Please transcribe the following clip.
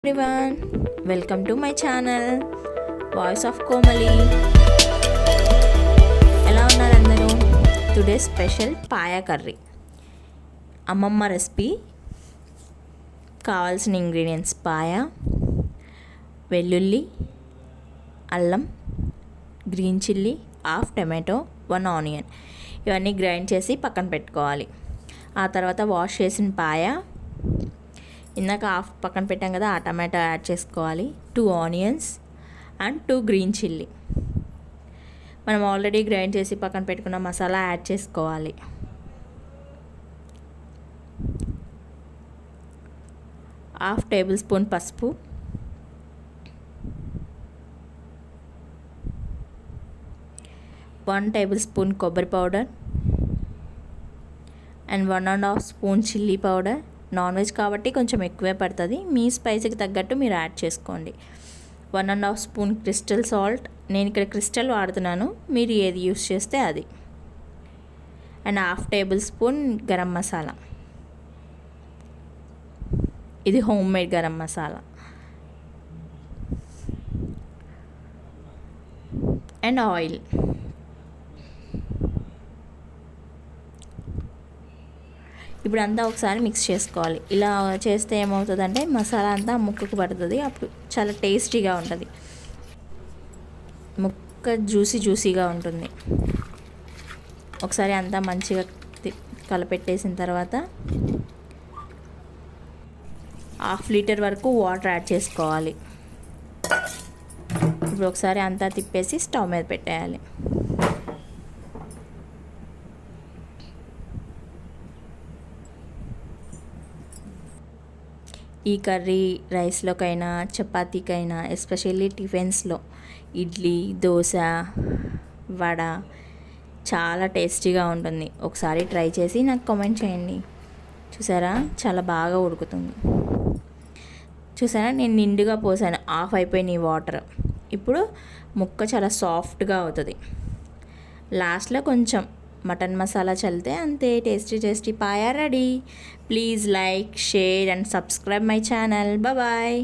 Everyone, welcome to my channel Voice of Komali. ఎలా ఉన్నారు అందరూ? టుడే స్పెషల్ పాయా కర్రీ అమ్మమ్మ రెసిపీ. కావాల్సిన ఇంగ్రీడియంట్స్ పాయా, వెల్లుల్లి, అల్లం, green chilli, half tomato, 1 onion. ఇవన్నీ గ్రైండ్ చేసి పక్కన పెట్టుకోవాలి. ఆ తర్వాత వాష్ చేసిన పాయా, ఇందాక హాఫ్ పక్కన పెట్టాం కదా, ఆ టమాటో యాడ్ చేసుకోవాలి. 2 ఆనియన్స్ అండ్ 2 గ్రీన్ చిల్లీ. మనం ఆల్రెడీ గ్రైండ్ చేసి పక్కన పెట్టుకున్న మసాలా యాడ్ చేసుకోవాలి. హాఫ్ టేబుల్ స్పూన్ పసుపు, వన్ టేబుల్ స్పూన్ కొబ్బరి powder and 1.5 spoon chilli powder. Non veg కాబట్టి కొంచెం ఎక్కువే పడుతుంది, మీ స్పైసీకి తగ్గట్టు మీరు యాడ్ చేసుకోండి. 1.5 స్పూన్ క్రిస్టల్ సాల్ట్, నేను ఇక్కడ క్రిస్టల్ వాడుతున్నాను, మీరు ఏది యూస్ చేస్తే అది. And half tablespoon garam masala, ఇది homemade garam masala. And oil. ఇప్పుడు అంతా ఒకసారి మిక్స్ చేసుకోవాలి. ఇలా చేస్తే ఏమవుతుందంటే మసాలా అంతా ముక్కకు పడుతుంది, అప్పుడు చాలా టేస్టీగా ఉంటుంది, ముక్క జ్యూసీగా ఉంటుంది. ఒకసారి అంతా మంచిగా కలపెట్టేసిన తర్వాత 1/2 లీటర్ వరకు వాటర్ యాడ్ చేసుకోవాలి. ఇప్పుడు ఒకసారి అంతా తిప్పేసి స్టవ్ మీద పెట్టేయాలి. ఈ కర్రీ రైస్లోకైనా చపాతీకైనా, ఎస్పెషల్లీ టిఫిన్స్లో ఇడ్లీ, దోశ, వడ చాలా టేస్టీగా ఉంటుంది. ఒకసారి ట్రై చేసి నాకు కామెంట్ చేయండి. చూసారా, చాలా బాగా ఉడుకుతుంది. చూసారా, నేను నిండుగా పోసాను, ఆఫ్ అయిపోయినాయి వాటర్. ఇప్పుడు ముక్క చాలా సాఫ్ట్గా అవుతుంది. లాస్ట్లో కొంచెం మటన్ మసాలా చల్లితే అంతే, tasty paya ready. Please like, share and subscribe my channel. Bye.